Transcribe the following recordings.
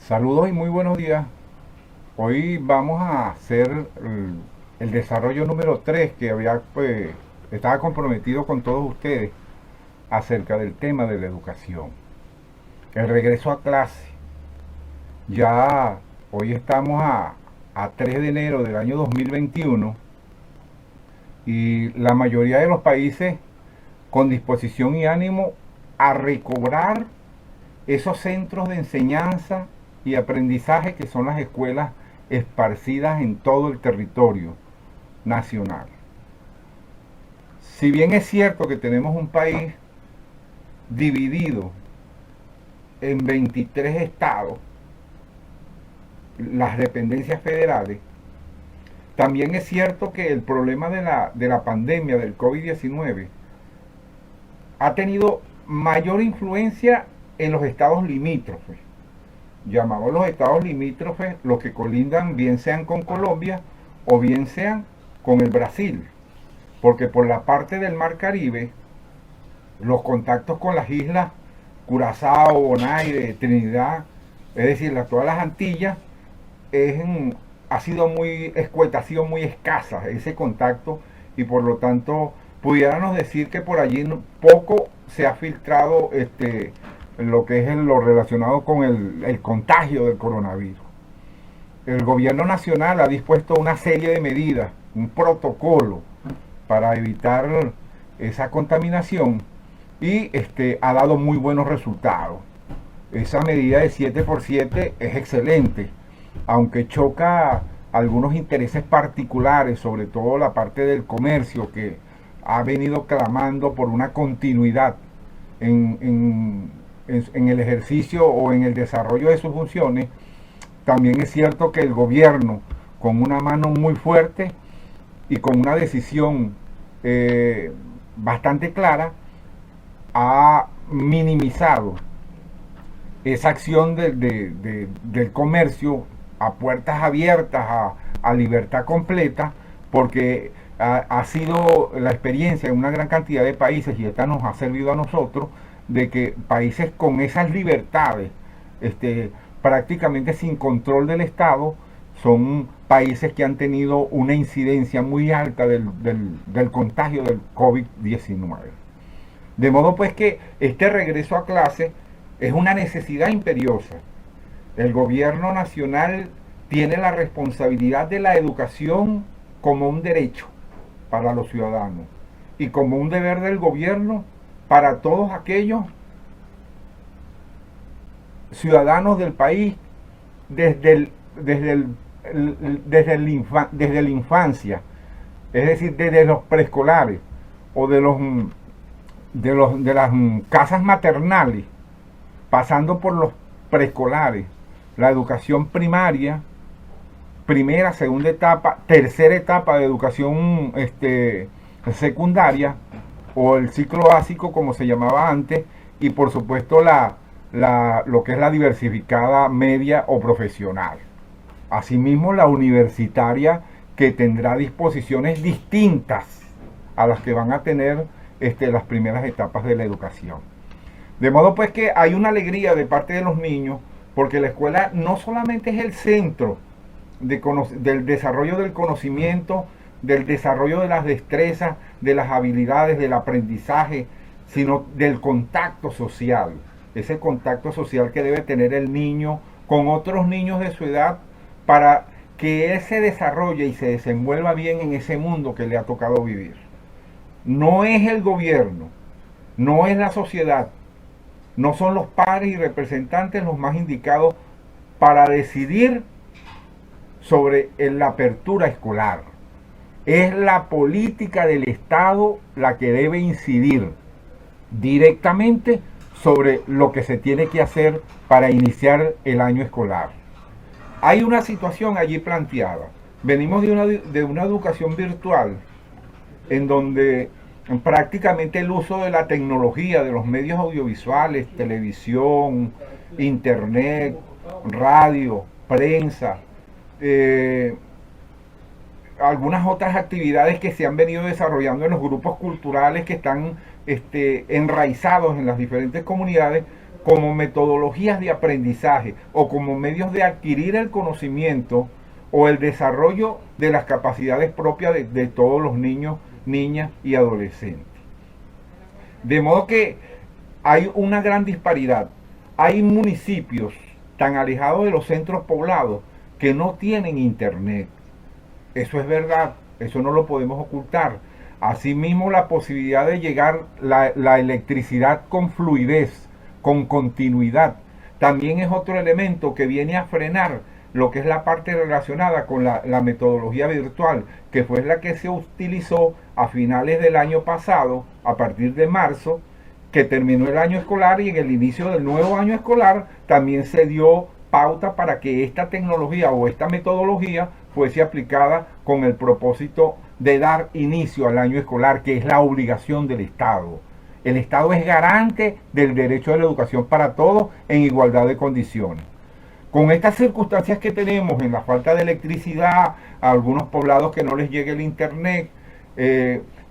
Saludos y muy buenos días. Hoy vamos a hacer el desarrollo número 3 que estaba comprometido con todos ustedes acerca del tema de la educación. El regreso a clase. Ya hoy estamos a 3 de enero del año 2021 y la mayoría de los países con disposición y ánimo a recobrar esos centros de enseñanza y aprendizaje que son las escuelas esparcidas en todo el territorio nacional. Si bien es cierto que tenemos un país dividido en 23 estados, las dependencias federales, también es cierto que el problema de la pandemia del COVID-19 ha tenido mayor influencia en los estados limítrofes. Llamamos los estados limítrofes los que colindan bien sean con Colombia o bien sean con el Brasil, porque por la parte del mar Caribe los contactos con las islas Curazao, Bonaire, Trinidad, es decir, todas las Antillas, es, ha sido muy escueta, ha sido muy escasa ese contacto, y por lo tanto pudiéramos decir que por allí poco se ha filtrado lo que es lo relacionado con el contagio del coronavirus. El gobierno nacional ha dispuesto una serie de medidas, un protocolo para evitar esa contaminación, y ha dado muy buenos resultados. Esa medida de 7x7 es excelente, aunque choca algunos intereses particulares, sobre todo la parte del comercio, que ha venido clamando por una continuidad en el ejercicio o en el desarrollo de sus funciones. También es cierto que el gobierno, con una mano muy fuerte y con una decisión bastante clara, ha minimizado esa acción del comercio a puertas abiertas, a libertad completa, porque ha sido la experiencia en una gran cantidad de países, y esta nos ha servido a nosotros, de que países con esas libertades, prácticamente sin control del Estado, son países que han tenido una incidencia muy alta del contagio del COVID-19. De modo pues que este regreso a clase es una necesidad imperiosa. El gobierno nacional tiene la responsabilidad de la educación como un derecho para los ciudadanos y como un deber del gobierno para todos aquellos ciudadanos del país desde la infancia, es decir, desde los preescolares o de las casas maternales, pasando por los preescolares, la educación primaria, primera, segunda etapa, tercera etapa de educación secundaria, o el ciclo básico como se llamaba antes, y por supuesto lo que es la diversificada media o profesional. Asimismo, la universitaria, que tendrá disposiciones distintas a las que van a tener las primeras etapas de la educación. De modo pues que hay una alegría de parte de los niños, porque la escuela no solamente es el centro del desarrollo del conocimiento, del desarrollo de las destrezas, de las habilidades, del aprendizaje, sino del contacto social. Ese contacto social que debe tener el niño con otros niños de su edad, para que él se desarrolle y se desenvuelva bien en ese mundo que le ha tocado vivir. No es el gobierno, no es la sociedad, no son los padres y representantes los más indicados para decidir sobre la apertura escolar. Es la política del Estado la que debe incidir directamente sobre lo que se tiene que hacer para iniciar el año escolar. Hay una situación allí planteada. Venimos de una educación virtual en donde prácticamente el uso de la tecnología, de los medios audiovisuales, televisión, internet, radio, prensa, algunas otras actividades que se han venido desarrollando en los grupos culturales que están enraizados en las diferentes comunidades, como metodologías de aprendizaje o como medios de adquirir el conocimiento o el desarrollo de las capacidades propias de todos los niños, niñas y adolescentes. De modo que hay una gran disparidad. Hay municipios tan alejados de los centros poblados que no tienen internet. Eso es verdad, eso no lo podemos ocultar. Asimismo, la posibilidad de llegar la electricidad con fluidez, con continuidad, también es otro elemento que viene a frenar lo que es la parte relacionada con la metodología virtual, que fue la que se utilizó a finales del año pasado, a partir de marzo, que terminó el año escolar, y en el inicio del nuevo año escolar también se dio pauta para que esta tecnología o esta metodología fuese aplicada con el propósito de dar inicio al año escolar, que es la obligación del Estado. El Estado es garante del derecho a la educación para todos en igualdad de condiciones. Con estas circunstancias que tenemos en la falta de electricidad, a algunos poblados que no les llegue el internet,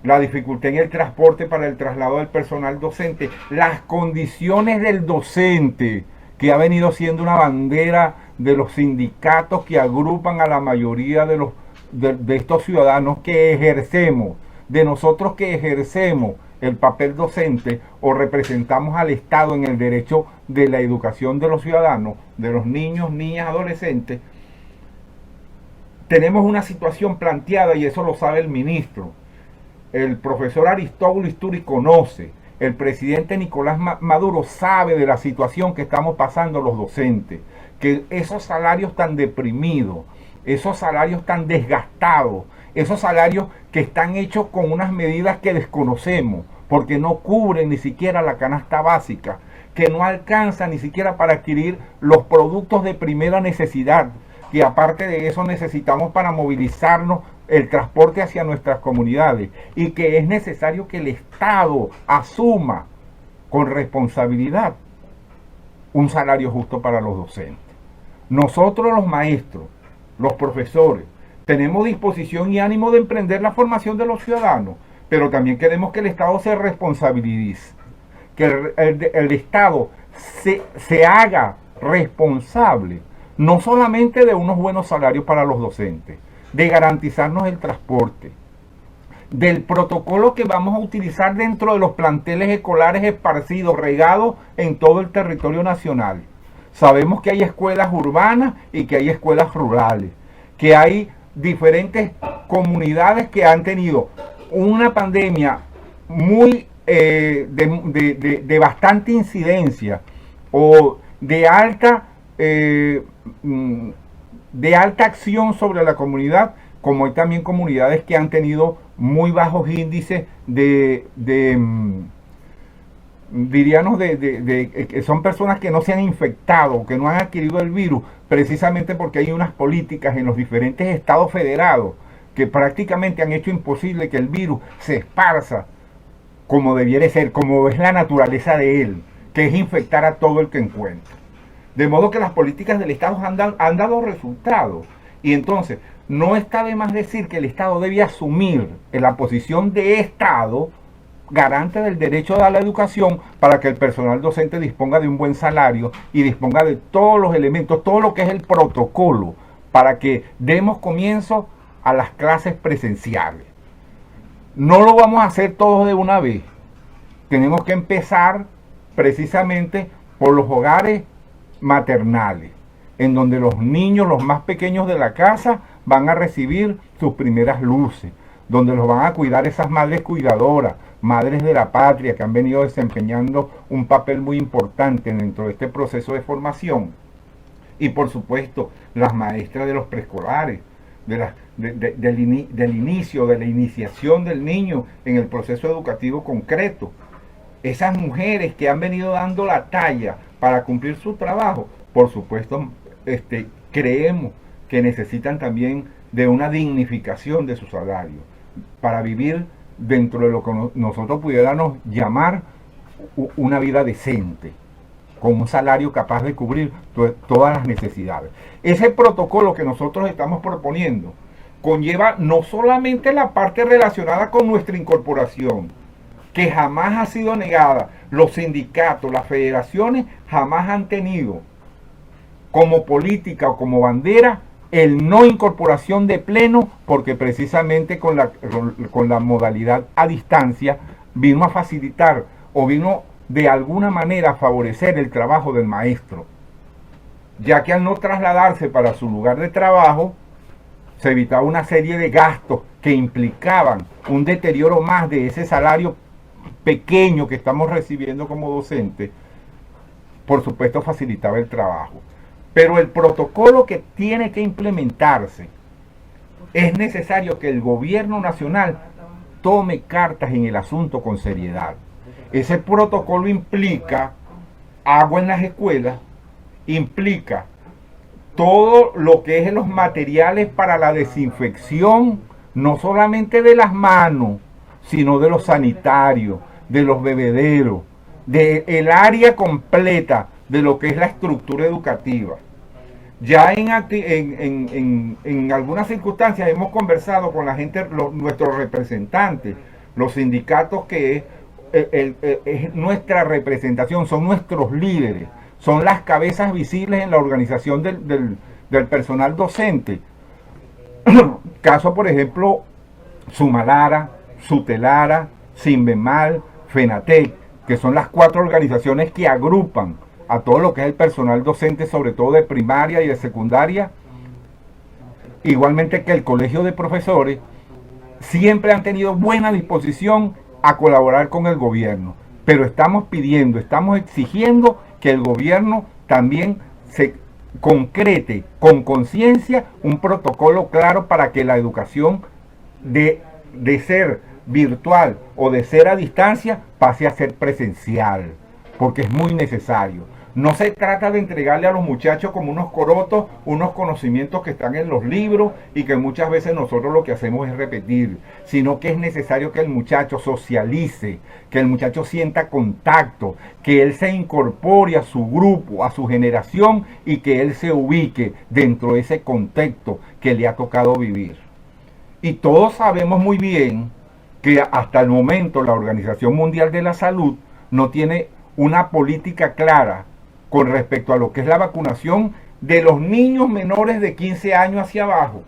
la dificultad en el transporte para el traslado del personal docente, las condiciones del docente, que ha venido siendo una bandera de los sindicatos que agrupan a la mayoría de estos ciudadanos que ejercemos, de nosotros que ejercemos el papel docente o representamos al Estado en el derecho de la educación de los ciudadanos, de los niños, niñas, adolescentes. Tenemos una situación planteada, y eso lo sabe el ministro. El profesor Aristóbulo Isturi conoce, el presidente Nicolás Maduro sabe de la situación que estamos pasando los docentes, que esos salarios tan deprimidos, esos salarios tan desgastados, esos salarios que están hechos con unas medidas que desconocemos, porque no cubren ni siquiera la canasta básica, que no alcanza ni siquiera para adquirir los productos de primera necesidad, que aparte de eso necesitamos para movilizarnos el transporte hacia nuestras comunidades, y que es necesario que el Estado asuma con responsabilidad un salario justo para los docentes. Nosotros los maestros, los profesores, tenemos disposición y ánimo de emprender la formación de los ciudadanos, pero también queremos que el Estado se responsabilice, que el Estado se haga responsable no solamente de unos buenos salarios para los docentes, de garantizarnos el transporte, del protocolo que vamos a utilizar dentro de los planteles escolares esparcidos, regados en todo el territorio nacional. Sabemos que hay escuelas urbanas y que hay escuelas rurales, que hay diferentes comunidades que han tenido una pandemia muy de bastante incidencia o de alta acción sobre la comunidad, como hay también comunidades que han tenido muy bajos índices diríamos que son personas que no se han infectado, que no han adquirido el virus, precisamente porque hay unas políticas en los diferentes estados federados que prácticamente han hecho imposible que el virus se esparza como debiera ser, como es la naturaleza de él, que es infectar a todo el que encuentra. De modo que las políticas del Estado han dado resultados. Y entonces, no está de más decir que el Estado debe asumir en la posición de Estado garante del derecho a la educación, para que el personal docente disponga de un buen salario y disponga de todos los elementos, todo lo que es el protocolo, para que demos comienzo a las clases presenciales. No lo vamos a hacer todos de una vez. Tenemos que empezar precisamente por los hogares maternales, en donde los niños, los más pequeños de la casa, van a recibir sus primeras luces, donde los van a cuidar esas madres cuidadoras, madres de la patria, que han venido desempeñando un papel muy importante dentro de este proceso de formación. Y por supuesto, las maestras de los preescolares, del inicio, de la iniciación del niño en el proceso educativo concreto. Esas mujeres que han venido dando la talla para cumplir su trabajo, por supuesto, creemos que necesitan también de una dignificación de su salario, para vivir dentro de lo que nosotros pudiéramos llamar una vida decente, con un salario capaz de cubrir todas las necesidades. Ese protocolo que nosotros estamos proponiendo conlleva no solamente la parte relacionada con nuestra incorporación, que jamás ha sido negada. Los sindicatos, las federaciones jamás han tenido como política o como bandera el no incorporación de pleno, porque precisamente con la modalidad a distancia vino a facilitar o vino de alguna manera a favorecer el trabajo del maestro, ya que al no trasladarse para su lugar de trabajo se evitaba una serie de gastos que implicaban un deterioro más de ese salario pequeño que estamos recibiendo como docentes. Por supuesto facilitaba el trabajo, pero el protocolo que tiene que implementarse, es necesario que el gobierno nacional tome cartas en el asunto con seriedad. Ese protocolo implica agua en las escuelas, implica todo lo que es los materiales para la desinfección, no solamente de las manos, sino de los sanitarios, de los bebederos, del área completa de lo que es la estructura educativa. Ya en algunas circunstancias hemos conversado con la gente, nuestros representantes, los sindicatos que es nuestra representación, son nuestros líderes, son las cabezas visibles en la organización del personal docente. Caso, por ejemplo, Sumalara, Sutelara, Sinvemal, FENATEC, que son las 4 organizaciones que agrupan a todo lo que es el personal docente, sobre todo de primaria y de secundaria, igualmente que el colegio de profesores, siempre han tenido buena disposición a colaborar con el gobierno, pero estamos pidiendo, estamos exigiendo que el gobierno también se concrete con conciencia un protocolo claro para que la educación de ser virtual o de ser a distancia pase a ser presencial, porque es muy necesario. No se trata de entregarle a los muchachos como unos corotos, unos conocimientos que están en los libros y que muchas veces nosotros lo que hacemos es repetir, sino que es necesario que el muchacho socialice, que el muchacho sienta contacto, que él se incorpore a su grupo, a su generación y que él se ubique dentro de ese contexto que le ha tocado vivir. Y todos sabemos muy bien que hasta el momento la Organización Mundial de la Salud no tiene una política clara con respecto a lo que es la vacunación de los niños menores de 15 años hacia abajo.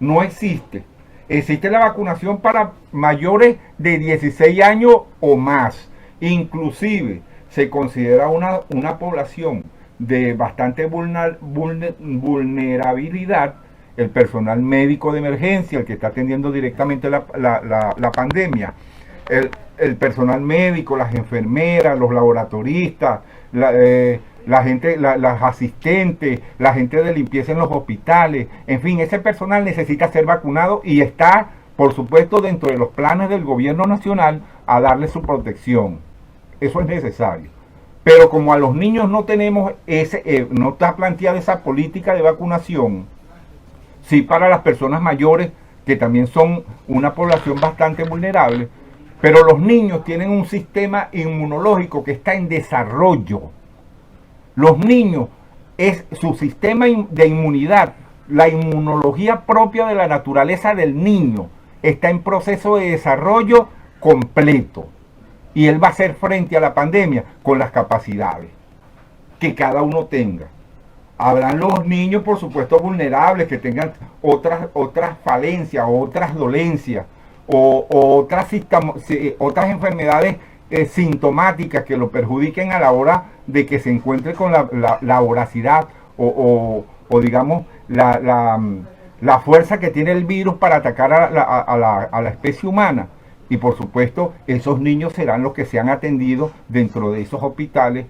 No existe. Existe la vacunación para mayores de 16 años o más. Inclusive se considera una población de bastante vulnerabilidad, el personal médico de emergencia, el que está atendiendo directamente la pandemia, el personal médico, las enfermeras, los laboratoristas, la gente, las asistentes, la gente de limpieza en los hospitales, en fin, ese personal necesita ser vacunado y está, por supuesto, dentro de los planes del gobierno nacional a darle su protección. Eso es necesario. Pero como a los niños no tenemos no está planteada esa política de vacunación, sí para las personas mayores, que también son una población bastante vulnerable, pero los niños tienen un sistema inmunológico que está en desarrollo. Los niños, es su sistema de inmunidad, la inmunología propia de la naturaleza del niño, está en proceso de desarrollo completo. Y él va a hacer frente a la pandemia con las capacidades que cada uno tenga. Habrán los niños, por supuesto, vulnerables, que tengan otras falencias, otras dolencias, o otras enfermedades sintomáticas que lo perjudiquen a la hora de que se encuentre con la voracidad o digamos la fuerza que tiene el virus para atacar a la especie humana. Y por supuesto esos niños serán los que sean atendidos dentro de esos hospitales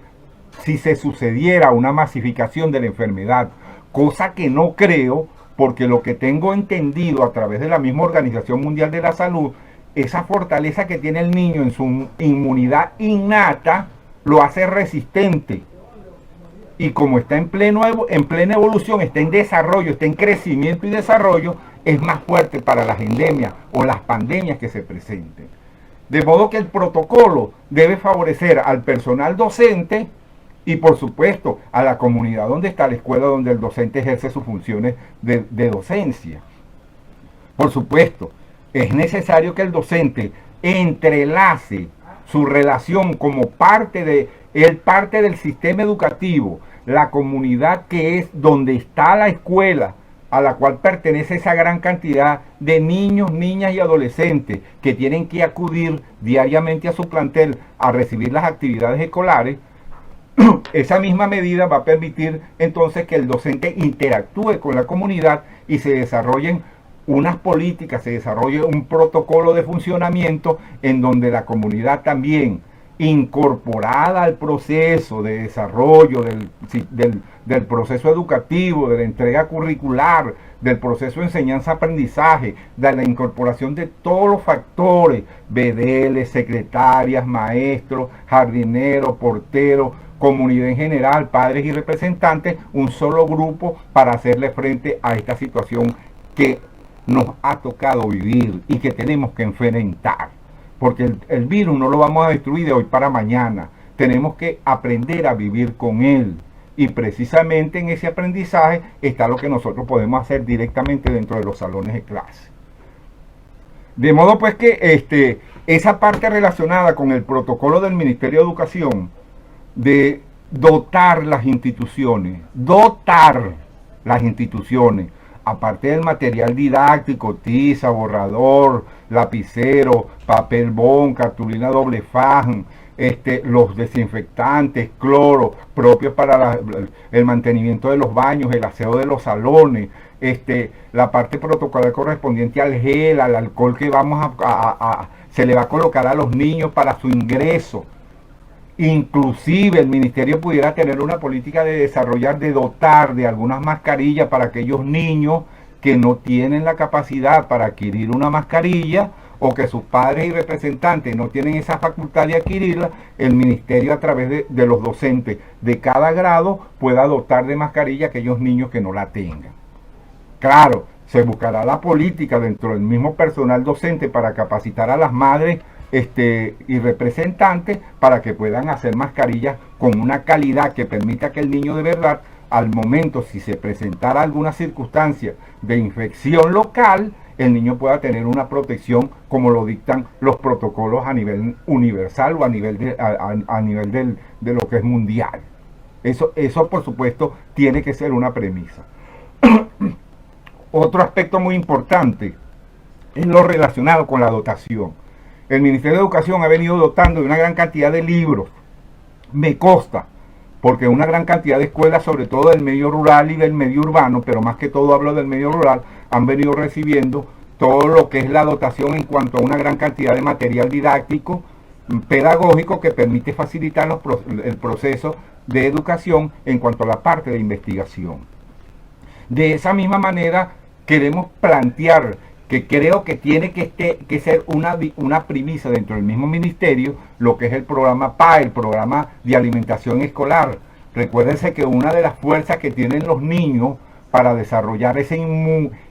si se sucediera una masificación de la enfermedad, cosa que no creo, porque lo que tengo entendido a través de la misma Organización Mundial de la Salud, esa fortaleza que tiene el niño en su inmunidad innata lo hace resistente. Y como está en plena evolución, está en desarrollo, está en crecimiento y desarrollo, es más fuerte para las endemias o las pandemias que se presenten. De modo que el protocolo debe favorecer al personal docente y por supuesto a la comunidad donde está la escuela, donde el docente ejerce sus funciones de docencia. Por supuesto, es necesario que el docente entrelace su relación como él parte del sistema educativo, la comunidad que es donde está la escuela, a la cual pertenece esa gran cantidad de niños, niñas y adolescentes que tienen que acudir diariamente a su plantel a recibir las actividades escolares. Esa misma medida va a permitir entonces que el docente interactúe con la comunidad y se desarrollen unas políticas, se desarrolle un protocolo de funcionamiento en donde la comunidad también, incorporada al proceso de desarrollo del proceso educativo, de la entrega curricular, del proceso de enseñanza-aprendizaje, de la incorporación de todos los factores, bedeles, secretarias, maestros, jardineros, porteros, comunidad en general, padres y representantes, un solo grupo para hacerle frente a esta situación que nos ha tocado vivir y que tenemos que enfrentar. Porque el virus no lo vamos a destruir de hoy para mañana. Tenemos que aprender a vivir con él. Y precisamente en ese aprendizaje está lo que nosotros podemos hacer directamente dentro de los salones de clase. De modo pues que esa parte relacionada con el protocolo del Ministerio de Educación de dotar las instituciones, aparte del material didáctico, tiza, borrador, lapicero, papel bond, cartulina doble faj, los desinfectantes, cloro, propios para el mantenimiento de los baños, el aseo de los salones, la parte protocolar correspondiente al gel, al alcohol que se le va a colocar a los niños para su ingreso. Inclusive el ministerio pudiera tener una política de desarrollar, de dotar de algunas mascarillas para aquellos niños que no tienen la capacidad para adquirir una mascarilla o que sus padres y representantes no tienen esa facultad de adquirirla. El ministerio, a través de los docentes de cada grado, pueda dotar de mascarilla a aquellos niños que no la tengan. Claro, se buscará la política dentro del mismo personal docente para capacitar a las madres y representantes para que puedan hacer mascarillas con una calidad que permita que el niño de verdad, al momento si se presentara alguna circunstancia de infección local, el niño pueda tener una protección como lo dictan los protocolos a nivel universal o a nivel de lo que es mundial. Eso por supuesto tiene que ser una premisa. Otro aspecto muy importante es lo relacionado con la dotación. El Ministerio de Educación ha venido dotando de una gran cantidad de libros, me consta, porque una gran cantidad de escuelas, sobre todo del medio rural y del medio urbano, pero más que todo hablo del medio rural, han venido recibiendo todo lo que es la dotación en cuanto a una gran cantidad de material didáctico, pedagógico, que permite facilitar el proceso de educación en cuanto a la parte de investigación. De esa misma manera queremos plantear que creo que tiene que ser una premisa dentro del mismo ministerio, lo que es el programa PAE, el programa de alimentación escolar. Recuérdense que una de las fuerzas que tienen los niños para desarrollar esa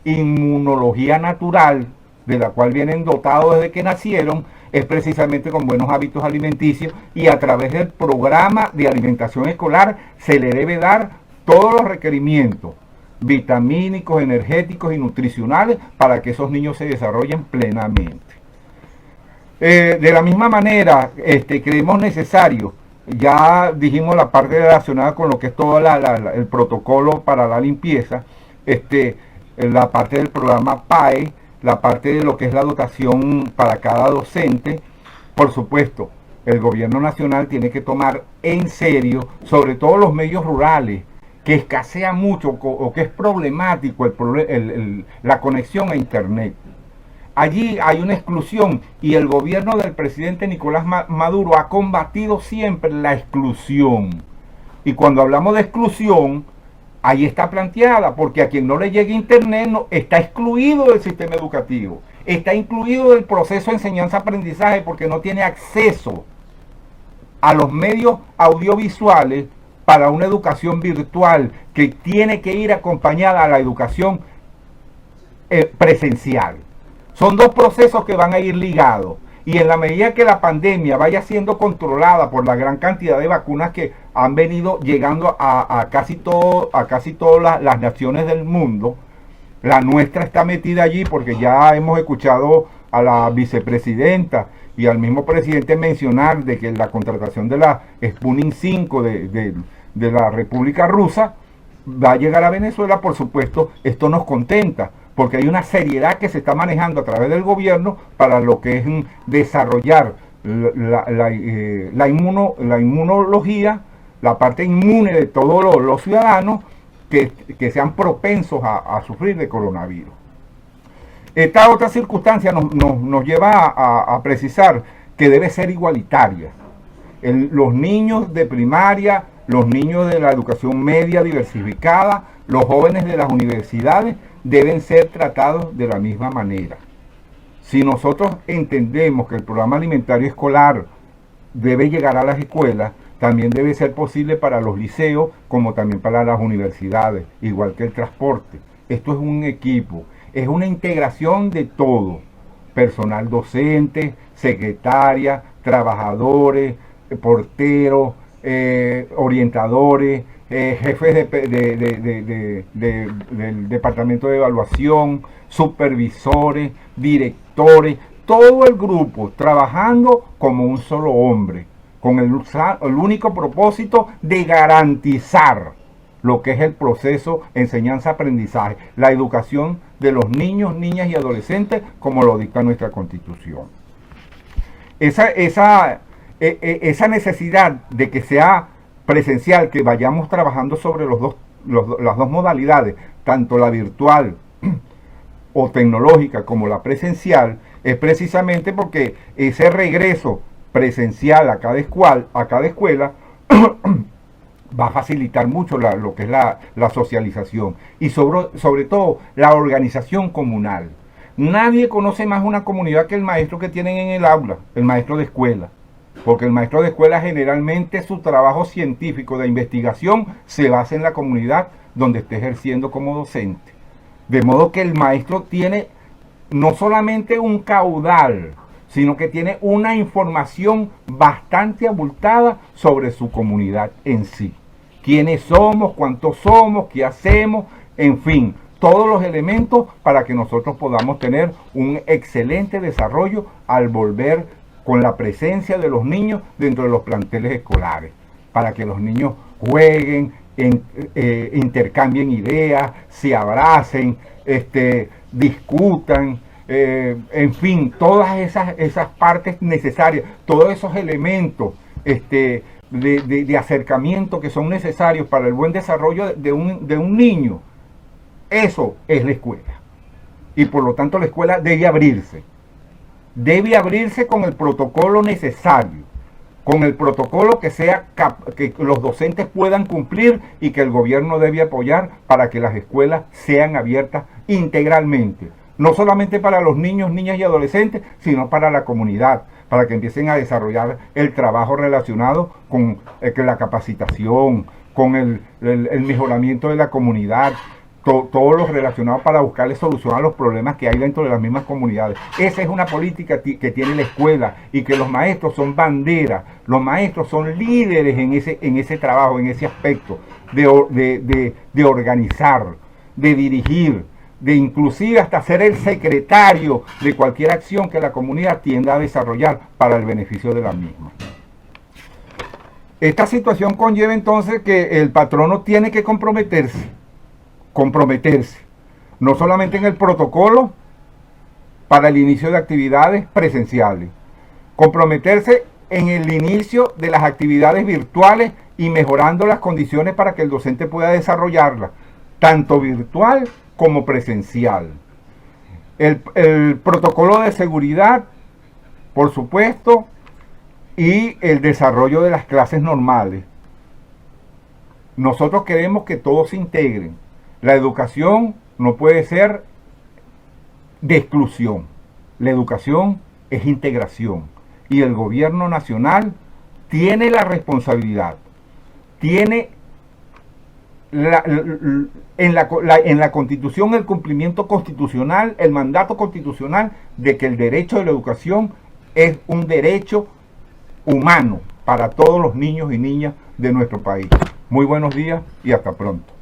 inmunología natural, de la cual vienen dotados desde que nacieron, es precisamente con buenos hábitos alimenticios, y a través del programa de alimentación escolar se le debe dar todos los requerimientos vitamínicos, energéticos y nutricionales para que esos niños se desarrollen plenamente. De la misma manera, creemos necesario, ya dijimos la parte relacionada con lo que es todo el protocolo para la limpieza, la parte del programa PAE, la parte de lo que es la dotación para cada docente. Por supuesto, el gobierno nacional tiene que tomar en serio, sobre todo los medios rurales, que escasea mucho o que es problemático la conexión a internet. Allí hay una exclusión y el gobierno del presidente Nicolás Maduro ha combatido siempre la exclusión. Y cuando hablamos de exclusión, ahí está planteada, porque a quien no le llegue internet está excluido del sistema educativo, está incluido del proceso de enseñanza-aprendizaje porque no tiene acceso a los medios audiovisuales para una educación virtual que tiene que ir acompañada a la educación presencial. Son dos procesos que van a ir ligados, y en la medida que la pandemia vaya siendo controlada por la gran cantidad de vacunas que han venido llegando a casi todas las naciones del mundo, la nuestra está metida allí porque ya hemos escuchado a la vicepresidenta y al mismo presidente mencionar de que la contratación de la Sputnik 5 de la República Rusa va a llegar a Venezuela, por supuesto, esto nos contenta, porque hay una seriedad que se está manejando a través del gobierno para lo que es desarrollar la inmunología, la parte inmune de todos los ciudadanos que sean propensos a sufrir de coronavirus. Esta otra circunstancia nos lleva a precisar que debe ser igualitaria. Los niños de primaria, los niños de la educación media diversificada, los jóvenes de las universidades deben ser tratados de la misma manera. Si nosotros entendemos que el programa alimentario escolar debe llegar a las escuelas, también debe ser posible para los liceos como también para las universidades, igual que el transporte. Esto es un equipo, es una integración de todo: personal docente, secretaria, trabajadores, porteros, orientadores, jefes del departamento de evaluación, supervisores, directores, todo el grupo trabajando como un solo hombre, con el único propósito de garantizar lo que es el proceso enseñanza-aprendizaje, la educación de los niños, niñas y adolescentes, como lo dicta nuestra Constitución. Esa necesidad de que sea presencial, que vayamos trabajando sobre las dos modalidades, tanto la virtual o tecnológica como la presencial, es precisamente porque ese regreso presencial a cada escuela va a facilitar mucho lo que es la socialización y sobre todo la organización comunal. Nadie conoce más una comunidad que el maestro que tienen en el aula, el maestro de escuela. Porque el maestro de escuela generalmente su trabajo científico de investigación se basa en la comunidad donde esté ejerciendo como docente. De modo que el maestro tiene no solamente un caudal, sino que tiene una información bastante abultada sobre su comunidad en sí. Quiénes somos, cuántos somos, qué hacemos, en fin, todos los elementos para que nosotros podamos tener un excelente desarrollo al volver con la presencia de los niños dentro de los planteles escolares, para que los niños jueguen, intercambien ideas, se abracen, discutan, en fin, todas esas partes necesarias, todos esos elementos de acercamiento que son necesarios para el buen desarrollo de un niño. Eso es la escuela. Y por lo tanto la escuela debe abrirse. Debe abrirse con el protocolo necesario, con el protocolo que los docentes puedan cumplir y que el gobierno debe apoyar para que las escuelas sean abiertas integralmente, no solamente para los niños, niñas y adolescentes, sino para la comunidad, para que empiecen a desarrollar el trabajo relacionado con la capacitación, con el mejoramiento de la comunidad, todo lo relacionado para buscarle solución a los problemas que hay dentro de las mismas comunidades. Esa es una política que tiene la escuela, y que los maestros son banderas, los maestros son líderes en ese trabajo, en ese aspecto de organizar, de dirigir, de inclusive hasta ser el secretario de cualquier acción que la comunidad tienda a desarrollar para el beneficio de la misma. Esta situación conlleva entonces que el patrono tiene que comprometerse, no solamente en el protocolo para el inicio de actividades presenciales, comprometerse en el inicio de las actividades virtuales y mejorando las condiciones para que el docente pueda desarrollarlas, tanto virtual como presencial. El protocolo de seguridad, por supuesto, y el desarrollo de las clases normales. Nosotros queremos que todos se integren. La educación no puede ser de exclusión. La educación es integración. Y el gobierno nacional tiene la responsabilidad, tiene en la Constitución el cumplimiento constitucional, el mandato constitucional de que el derecho de la educación es un derecho humano para todos los niños y niñas de nuestro país. Muy buenos días y hasta pronto.